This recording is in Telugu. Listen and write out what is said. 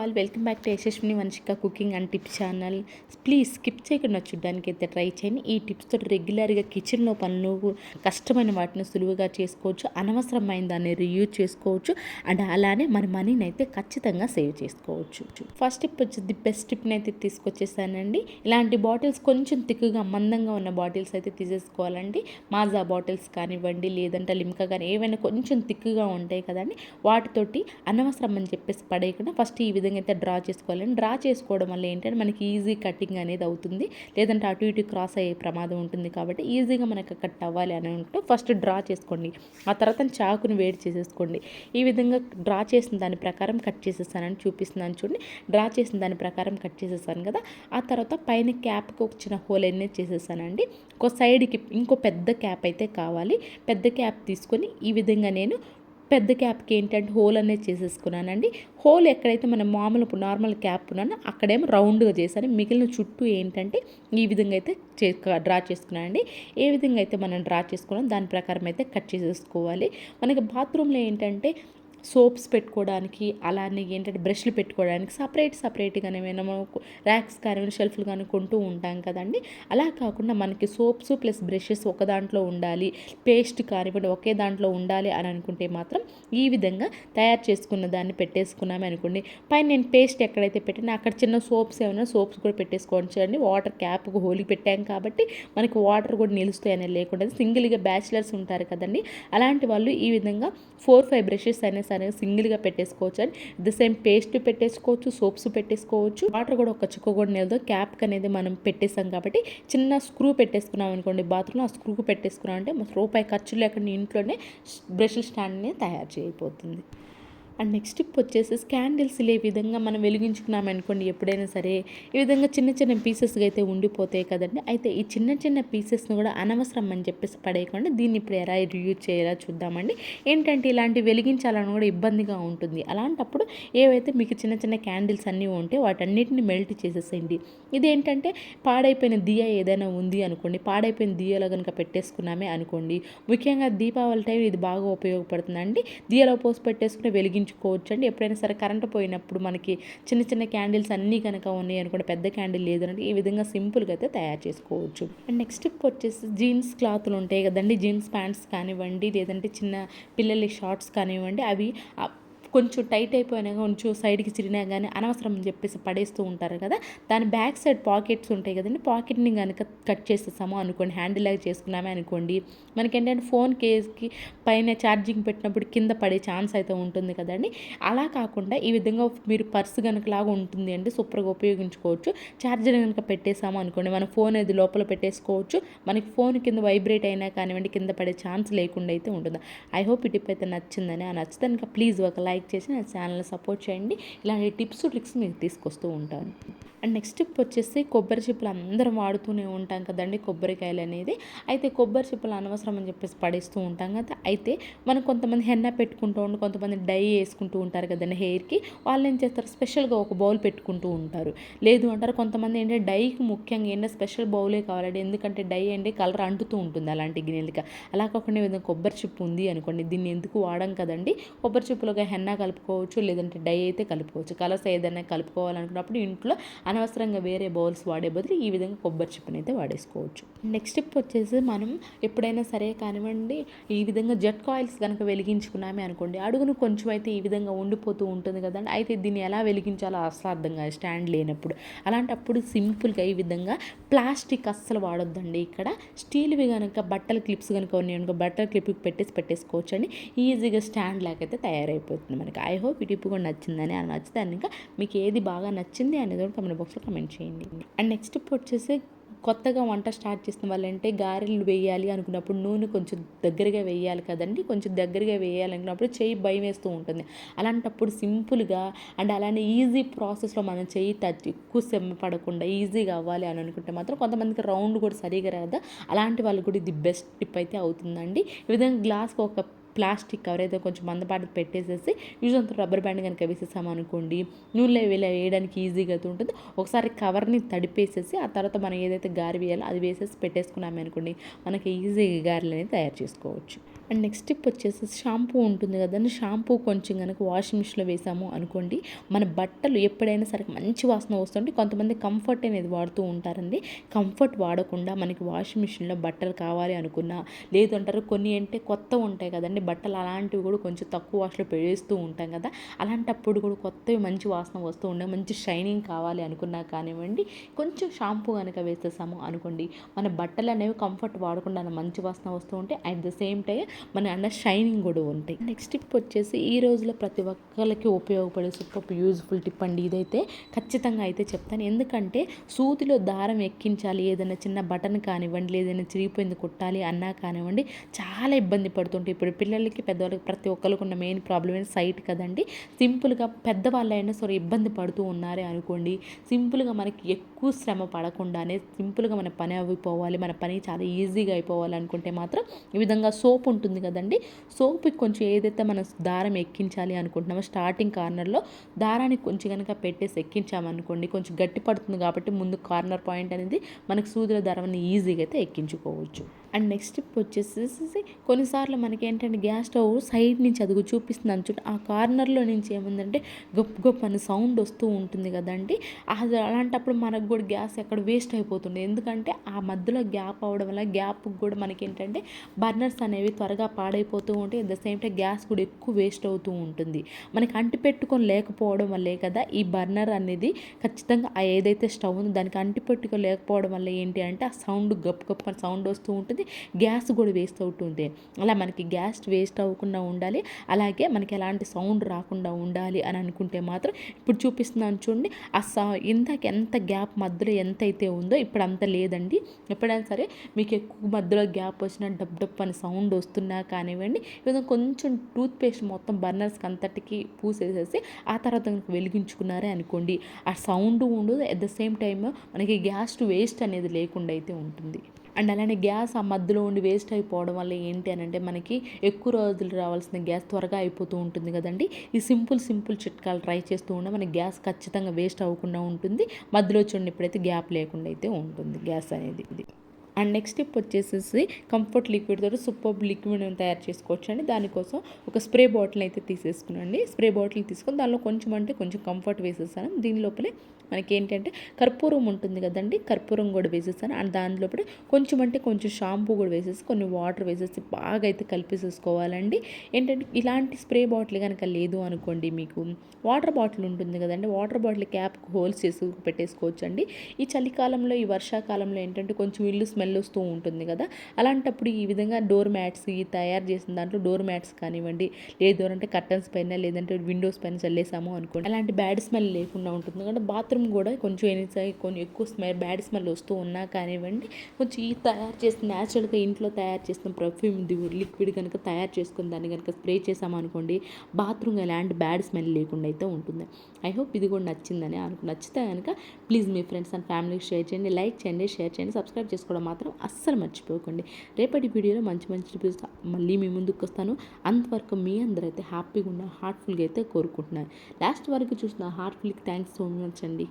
All, welcome back to Yashaswini Vamshika cooking and tips channel. Please skip చేయకుండా చూడడానికి అయితే ట్రై చేయండి. ఈ టిప్స్ తోటి రెగ్యులర్గా కిచెన్లో పనులు, కష్టమైన వాటిని సులువుగా చేసుకోవచ్చు, అనవసరమైన దాన్ని రీయూజ్ చేసుకోవచ్చు, అండ్ అలానే మన మనీని అయితే ఖచ్చితంగా సేవ్ చేసుకోవచ్చు. ఫస్ట్ టిప్ వచ్చి బెస్ట్ టిప్ని అయితే తీసుకొచ్చేసానండి. ఇలాంటి బాటిల్స్ కొంచెం తిక్కుగా మందంగా ఉన్న బాటిల్స్ అయితే తీసేసుకోవాలండి. మాజా బాటిల్స్ కానివ్వండి, లేదంటే లిమ్కా కానీ ఏవైనా కొంచెం తిక్కుగా ఉంటాయి కదండి, వాటితోటి అనవసరం అని చెప్పేసి పడేయకుండా ఫస్ట్ ఈ విధంగా అయితే డ్రా చేసుకోవాలండి. డ్రా చేసుకోవడం వల్ల ఏంటంటే మనకి ఈజీ కటింగ్ అనేది అవుతుంది, లేదంటే అటు ఇటు క్రాస్ అయ్యే ప్రమాదం ఉంటుంది. కాబట్టి ఈజీగా మనకు కట్ అవ్వాలి అని ఉంటే ఫస్ట్ డ్రా చేసుకోండి. ఆ తర్వాత చాకుని వేడి చేసేసుకోండి. ఈ విధంగా డ్రా చేసిన దాని ప్రకారం కట్ చేసేసానని చూపిస్తున్నాను చూడండి. డ్రా చేసిన దాని ప్రకారం కట్ చేసేసాను కదా. ఆ తర్వాత పైన క్యాప్కి ఒక చిన్న హోల్ అనేది చేసేసానండి. ఒక సైడ్కి ఇంకో పెద్ద క్యాప్ అయితే కావాలి. పెద్ద క్యాప్ తీసుకొని ఈ విధంగా నేను పెద్ద క్యాప్కి ఏంటంటే హోల్ అనేది చేసేసుకున్నానండి. హోల్ ఎక్కడైతే మనం మామూలు నార్మల్ క్యాప్ ఉన్నానో అక్కడేమో రౌండ్గా చేశాను. మిగిలిన చుట్టూ ఏంటంటే ఈ విధంగా అయితే డ్రా చేసుకున్నానండి. ఏ విధంగా అయితే మనం డ్రా చేసుకున్నాం దాని ప్రకారం అయితే కట్ చేసేసుకోవాలి. మనకి బాత్రూంలో ఏంటంటే సోప్స్ పెట్టుకోవడానికి, అలానే ఏంటంటే బ్రష్లు పెట్టుకోవడానికి సపరేట్గానే మనం ర్యాక్స్ కానీ షెల్ఫ్లు కానీ కొంటూ ఉంటాం కదండి. అలా కాకుండా మనకి సోప్స్ ప్లస్ బ్రషెస్ ఒక దాంట్లో ఉండాలి, పేస్ట్ కానివ్వండి ఒకే దాంట్లో ఉండాలి అని అనుకుంటే మాత్రం ఈ విధంగా తయారు చేసుకున్న దాన్ని పెట్టేసుకున్నామే అనుకోండి. పైన నేను పేస్ట్ ఎక్కడైతే పెట్టినా అక్కడ చిన్న సోప్స్ ఏమైనా సోప్స్ కూడా పెట్టేసుకోవచ్చు అండి. వాటర్ క్యాప్కి హోల్కి పెట్టాం కాబట్టి మనకి వాటర్ కూడా నిలుస్తాయి అనేది లేకుండా సింగిల్గా బ్యాచిలర్స్ ఉంటారు కదండి, అలాంటి వాళ్ళు ఈ విధంగా 4-5 బ్రషెస్ అయినా సరే సింగిల్గా పెట్టేసుకోవచ్చు. అండ్ ది సేమ్ పేస్ట్ పెట్టేసుకోవచ్చు, సోప్స్ పెట్టేసుకోవచ్చు. వాటర్ కూడా ఒక చుక్క కూడా నిలదు. క్యాప్కి అనేది మనం పెట్టేసాం కాబట్టి చిన్న స్క్రూ పెట్టేసుకున్నాం అనుకోండి బాత్రూంలో, ఆ స్క్రూ పెట్టేసుకున్నాం అంటే రూపాయి ఖర్చు లేకుండా ఇంట్లోనే బ్రష్ స్టాండ్ని తయారు చేయబోతుంది. అండ్ నెక్స్ట్ టిప్ వచ్చేసి క్యాండిల్స్ ఈ విధంగా మనం వెలిగించుకున్నాం అనుకోండి ఎప్పుడైనా సరే ఈ విధంగా చిన్న చిన్న పీసెస్గా అయితే ఉండిపోతాయి కదండి. అయితే ఈ చిన్న చిన్న పీసెస్ను కూడా అనవసరం అని చెప్పేసి పడేయకుండా దీన్ని ఇప్పుడు ఎలా రియూజ్ చేయాలో చూద్దామండి. ఏంటంటే ఇలాంటి వెలిగించాలని కూడా ఇబ్బందిగా ఉంటుంది. అలాంటప్పుడు ఏవైతే మీకు చిన్న చిన్న క్యాండిల్స్ అన్నీ ఉంటే వాటన్నిటిని మెల్ట్ చేసేసేయండి. ఇదేంటంటే పాడైపోయిన దియ ఏదైనా ఉంది అనుకోండి, పాడైపోయిన దియలో కనుక పెట్టేసుకున్నామే అనుకోండి, ముఖ్యంగా దీపావళి టైం ఇది బాగా ఉపయోగపడుతుందండి. దియలో పోసి పెట్టేసుకుని వెలిగించుకోవచ్చు అండి. ఎప్పుడైనా సరే కరెంటు పోయినప్పుడు మనకి చిన్న చిన్న క్యాండిల్స్ అన్నీ కనుక ఉన్నాయి అనుకోండి, పెద్ద క్యాండిల్ లేదంటే ఈ విధంగా సింపుల్గా అయితే తయారు చేసుకోవచ్చు. అండ్ నెక్స్ట్ టిప్ వచ్చేసి జీన్స్ క్లాత్లు ఉంటాయి కదండి, జీన్స్ ప్యాంట్స్ కానివ్వండి, లేదంటే చిన్న పిల్లల షార్ట్స్ కానివ్వండి, అవి కొంచెం టైట్ అయిపోయినా కొంచెం సైడ్కి చిరిగినా కానీ అనవసరం అని చెప్పేసి పడేస్తూ ఉంటారు కదా. దాని బ్యాక్ సైడ్ పాకెట్స్ ఉంటాయి కదండి, పాకెట్ని కనుక కట్ చేసేసాము అనుకోండి, హ్యాండిల్ లాగా చేసుకున్నామే అనుకోండి, మనకి ఏంటంటే ఫోన్ కేస్కి పైన ఛార్జింగ్ పెట్టినప్పుడు కింద పడే ఛాన్స్ అయితే ఉంటుంది కదండి. అలా కాకుండా ఈ విధంగా మీరు పర్సు కనుక లాగా ఉంటుంది అండి, సూపర్గా ఉపయోగించుకోవచ్చు. ఛార్జర్ కనుక పెట్టేసాము అనుకోండి, మన ఫోన్ అది లోపల పెట్టేసుకోవచ్చు. మనకి ఫోన్ కింద వైబ్రేట్ అయినా కానివ్వండి కింద పడే ఛాన్స్ లేకుండా అయితే ఉంటుంది. ఐ హోప్ ఈ టిప్ అయితే నచ్చిందని. ఆ నచ్చితే కనుక ప్లీజ్ ఒక లైక్ చేసి నా ఛానల్ని సపోర్ట్ చేయండి. ఇలాంటి టిప్స్ ట్రిక్స్ మీకు తీసుకొస్తూ ఉంటాను. అండ్ నెక్స్ట్ టిప్ వచ్చేసి కొబ్బరి చిప్పలు అందరం వాడుతూనే ఉంటాం కదండి, కొబ్బరికాయలు అనేది. అయితే కొబ్బరి చిప్పలు అనవసరం అని చెప్పేసి పడేస్తూ ఉంటాం కదా. అయితే మనం కొంతమంది హెన్న పెట్టుకుంటూ ఉంటారు, కొంతమంది డై వేసుకుంటూ ఉంటారు కదండి హెయిర్కి. వాళ్ళు ఏం చేస్తారు, స్పెషల్గా ఒక బౌల్ పెట్టుకుంటూ ఉంటారు. లేదు అంటారు కొంతమంది ఏంటంటే డైకి ముఖ్యంగా ఏంటంటే స్పెషల్ బౌలే కావాలండి, ఎందుకంటే డై అంటే కలర్ అంటుతూ ఉంటుంది అలాంటి గిన్నెలకి. అలా కాకుండా ఈ విధంగా కొబ్బరి చిప్పు ఉంది అనుకోండి, దీన్ని ఎందుకు వాడం కదండి, కొబ్బరి చిప్పులుగా హెన్న కలుపుకోవచ్చు, లేదంటే డై అయితే కలుపుకోవచ్చు. కలర్స్ ఏదైనా కలుపుకోవాలనుకున్నప్పుడు ఇంట్లో అనవసరంగా వేరే బౌల్స్ వాడే బదులు ఈ విధంగా కొబ్బరి చిప్పని అయితే వాడేసుకోవచ్చు. నెక్స్ట్ స్టెప్ వచ్చేసి మనం ఎప్పుడైనా సరే కానివ్వండి ఈ విధంగా జెట్ కాయిల్స్ కనుక వెలిగించుకున్నామే అనుకోండి, అడుగును కొంచెం అయితే ఈ విధంగా ఉండిపోతూ ఉంటుంది కదండి. అయితే దీన్ని ఎలా వెలిగించాలో అసాధ్యంగా స్టాండ్ లేనప్పుడు, అలాంటప్పుడు సింపుల్గా ఈ విధంగా ప్లాస్టిక్ అస్సలు వాడొద్దండి. ఇక్కడ స్టీల్వి కనుక బట్టల క్లిప్స్ కనుక ఉన్నాయి అనుకో, బట్టల క్లిప్కి పెట్టేసుకోవచ్చు అండి. ఈజీగా స్టాండ్ లాగైతే తయారైపోతుంది మనకి. ఐ హోప్ ఈ టిప్ కూడా నచ్చిందని. అది నచ్చితే ఇంకా మీకు ఏది బాగా నచ్చింది అనేది కూడా కమెంట్ బాక్స్లో కమెంట్ చేయండి. అండ్ నెక్స్ట్ టిప్ వచ్చేసి కొత్తగా వంట స్టార్ట్ చేసిన వాళ్ళంటే గారెలు వేయాలి అనుకున్నప్పుడు నూనె కొంచెం దగ్గరగా వేయాలి కదండి. కొంచెం దగ్గరగా వేయాలనుకున్నప్పుడు చెయ్యి భయం వేస్తూ ఉంటుంది. అలాంటప్పుడు సింపుల్గా అండ్ అలానే ఈజీ ప్రాసెస్లో మనం చెయ్యి ఎక్కువ శ్రమ పడకుండా ఈజీగా అవ్వాలి అని అనుకుంటే మాత్రం కొంతమందికి రౌండ్ కూడా సరిగా రాదా, అలాంటి వాళ్ళు కూడా ఇది బెస్ట్ టిప్ అయితే అవుతుందండి. ఈ విధంగా గ్లాస్కి ఒక ప్లాస్టిక్ కవర్ అయితే కొంచెం మందపాటి పెట్టేసేసి యూజ్ అంత రబ్బర్ బ్యాండ్ కనుక వేసేసామనుకోండి నూనెలో వేయడానికి ఈజీగా అయితే ఉంటుంది. ఒకసారి కవర్ని తడిపేసేసి ఆ తర్వాత మనం ఏదైతే గారె వేయాలో అది వేసేసి పెట్టేసుకున్నాము అనుకోండి మనకి ఈజీగా గారెలు అనేది తయారు చేసుకోవచ్చు. అండ్ నెక్స్ట్ టిప్ వచ్చేసి షాంపూ ఉంటుంది కదండి, షాంపూ కొంచెం కనుక వాషింగ్ మిషన్లో వేసాము అనుకోండి మన బట్టలు ఎప్పుడైనా సరే మంచి వాసన వస్తుంటే కొంతమంది కంఫర్ట్ అనేది వాడుతూ ఉంటారండి. కంఫర్ట్ వాడకుండా మనకి వాషింగ్ మిషన్లో బట్టలు కావాలి అనుకున్నా లేదంటారు కొన్ని అంటే కొత్త ఉంటాయి కదండి బట్టలు, అలాంటివి కూడా కొంచెం తక్కువ వాష్లో పెడేస్తూ ఉంటాం కదా, అలాంటప్పుడు కూడా కొత్తవి మంచి వాసన వస్తూ ఉండే మంచి షైనింగ్ కావాలి అనుకున్నా కానివ్వండి కొంచెం షాంపూ కనుక వేసేసాము అనుకోండి మన బట్టలు అనేవి కంఫర్ట్ వాడకుండా మంచి వాసన వస్తూ ఉంటాయి. అట్ ద సేమ్ టైం మన అన్న షైనింగ్ కూడా ఉంటాయి. నెక్స్ట్ టిప్ వచ్చేసి ఈ రోజులో ప్రతి ఒక్కరికి ఉపయోగపడే సూపర్ యూజ్ఫుల్ టిప్ అండి ఇదైతే ఖచ్చితంగా అయితే చెప్తాను. ఎందుకంటే సూదిలో దారం ఎక్కించాలి ఏదైనా చిన్న బటన్ కానివ్వండి లేదైనా చిరిగిపోయింది కుట్టాలి అన్నా కానివ్వండి చాలా ఇబ్బంది పడుతుంటాయి. ఇప్పుడు పిల్లలకి పెద్దవాళ్ళకి ప్రతి ఒక్కరికి ఉన్న మెయిన్ ప్రాబ్లం ఏంటి సైట్ కదండి. సింపుల్గా పెద్దవాళ్ళైనా సరే ఇబ్బంది పడుతూ ఉన్నారే అనుకోండి సింపుల్గా మనకి ఎక్కువ శ్రమ పడకుండానే సింపుల్గా మన పని అయిపోవాలి, మన పని చాలా ఈజీగా అయిపోవాలి అనుకుంటే మాత్రం ఈ విధంగా సోప్ ఉంటుంది కదండి, సోప్కి కొంచెం ఏదైతే మనం దారం ఎక్కించాలి అనుకుంటున్నామో స్టార్టింగ్ కార్నర్లో దారాన్ని కొంచెం కనుక పెట్టేసి ఎక్కించామనుకోండి కొంచెం గట్టి పడుతుంది కాబట్టి ముందు కార్నర్ పాయింట్ అనేది మనకు సూదుల దారాన్ని ఈజీగా అయితే ఎక్కించుకోవచ్చు. అండ్ నెక్స్ట్ టిప్ వచ్చేసి కొన్నిసార్లు మనకి ఏంటంటే గ్యాస్ స్టవ్ సైడ్ నుంచి అదుగు చూపిస్తుంది అనుకుంటే ఆ కార్నర్లో నుంచి ఏముందంటే గొప్ప గొప్ప అని సౌండ్ వస్తూ ఉంటుంది కదండి. అది అలాంటప్పుడు మనకు కూడా గ్యాస్ ఎక్కడ వేస్ట్ అయిపోతుంది. ఎందుకంటే ఆ మధ్యలో గ్యాప్ అవడం వల్ల గ్యాప్ కూడా మనకి ఏంటంటే బర్నర్స్ అనేవి త్వరగా పాడైపోతూ ఉంటాయి. At the same time gas కూడా ఎక్కువ వేస్ట్ అవుతూ ఉంటుంది. మనకి అంటి పెట్టుకొని లేకపోవడం వల్లే కదా ఈ బర్నర్ అనేది ఖచ్చితంగా ఆ ఏదైతే స్టవ్ ఉందో దానికి అంటి పెట్టుకొని లేకపోవడం వల్ల ఏంటి అంటే ఆ సౌండ్ గొప్ప గొప్ప సౌండ్ వస్తూ ఉంటుంది, గ్యాస్ కూడా వేస్ట్ అవుతుంది. అలా మనకి గ్యాస్ వేస్ట్ అవ్వకుండా ఉండాలి, అలాగే మనకి ఎలాంటి సౌండ్ రాకుండా ఉండాలి అని అనుకుంటే మాత్రం ఇప్పుడు చూపిస్తున్నాను చూడండి ఇందాక ఎంత గ్యాప్ మధ్యలో ఎంత అయితే ఉందో ఇప్పుడు అంత లేదండి. ఎప్పుడైనా సరే మీకు ఎక్కువ మధ్యలో గ్యాప్ వచ్చిన డబ్ డబ్ అని సౌండ్ వస్తున్నా కానివ్వండి ఏదో కొంచెం టూత్ పేస్ట్ మొత్తం బర్నర్స్కి అంతటికి పూసేసేసి ఆ తర్వాత వెలిగించుకున్నారే అనుకోండి ఆ సౌండ్ ఉండదు, అట్ ద సేమ్ టైమ్ మనకి గ్యాస్ వేస్ట్ అనేది లేకుండా అయితే ఉంటుంది. అండ్ అలానే గ్యాస్ ఆ మధ్యలో ఉండి వేస్ట్ అయిపోవడం వల్ల ఏంటి అని అంటే మనకి ఎక్కువ రోజులు రావాల్సిన గ్యాస్ త్వరగా అయిపోతూ ఉంటుంది కదండి. ఈ సింపుల్ చిట్కాలు ట్రై చేస్తూ ఉంటే మనకి గ్యాస్ ఖచ్చితంగా వేస్ట్ అవ్వకుండా ఉంటుంది, మధ్యలో చూడండి ఇప్పుడైతే గ్యాప్ లేకుండా అయితే ఉంటుంది గ్యాస్ అనేది. అండ్ నెక్స్ట్ టిప్ వచ్చేసేసి కంఫర్ట్ లిక్విడ్ తోటి సూపర్ లిక్విడ్ తయారు చేసుకోవచ్చు అండి. దానికోసం ఒక స్ప్రే బాటిల్ అయితే తీసేసుకున్నాండి. స్ప్రే బాటిల్ తీసుకొని దానిలో కొంచెం అంటే కొంచెం కంఫర్ట్ వేసేసాను. దీని లోపలే మనకి ఏంటంటే కర్పూరం ఉంటుంది కదండి, కర్పూరం కూడా వేసేసాను. అండ్ దాని లోపల కొంచెం అంటే కొంచెం షాంపూ కూడా వేసేసి కొన్ని వాటర్ వేసేసి బాగా అయితే కలిపేసేసుకోవాలండి. ఏంటంటే ఇలాంటి స్ప్రే బాటిల్ కనుక లేదు అనుకోండి మీకు వాటర్ బాటిల్ ఉంటుంది కదండి, వాటర్ బాటిల్ క్యాప్కి హోల్స్ చేసి పెట్టేసుకోవచ్చు అండి. ఈ చలికాలంలో ఈ వర్షాకాలంలో ఏంటంటే కొంచెం ఇల్లు స్మెల్ వస్తూ ఉంటుంది కదా, అలాంటప్పుడు ఈ విధంగా డోర్ మ్యాట్స్ ఈ తయారు చేసిన దాంట్లో డోర్ మ్యాట్స్ కానివ్వండి లేదు అంటే కర్టన్స్ పైన లేదంటే విండోస్ పైన చల్లేసాము అనుకోండి అలాంటి బ్యాడ్ స్మెల్ లేకుండా ఉంటుంది. కాబట్టి బాత్రూమ్ కూడా కొంచెం కొంచెం ఎక్కువ బ్యాడ్ స్మెల్ వస్తూ ఉన్నా కానివ్వండి కొంచెం ఈ తయారు చేసిన న్యాచురల్గా ఇంట్లో తయారు చేసిన పర్ఫ్యూమ్ లిక్విడ్ కనుక తయారు చేసుకుని దాన్ని కనుక స్ప్రే చేసాము అనుకోండి బాత్రూమ్ ఎలాంటి బ్యాడ్ స్మెల్ లేకుండా అయితే ఉంటుంది. ఐ హోప్ ఇది కూడా నచ్చిందని నచ్చితే కనుక ప్లీజ్ మీ ఫ్రెండ్స్ అండ్ ఫ్యామిలీకి షేర్ చేయండి, లైక్ చేయండి, షేర్ చేయండి, సబ్స్క్రైబ్ చేసుకోవడం మాత్రం అస్సలు మర్చిపోకండి. రేపటి వీడియోలో మంచి రివ్యూస్ మళ్ళీ మీ ముందుకు వస్తాను. అంతవరకు మీ అందరైతే హ్యాపీగా ఉన్న హార్ట్ఫుల్గా అయితే కోరుకుంటున్నాను. లాస్ట్ వరకు చూసిన హార్ట్ఫుల్కి థ్యాంక్స్ సో మచ్ అండి.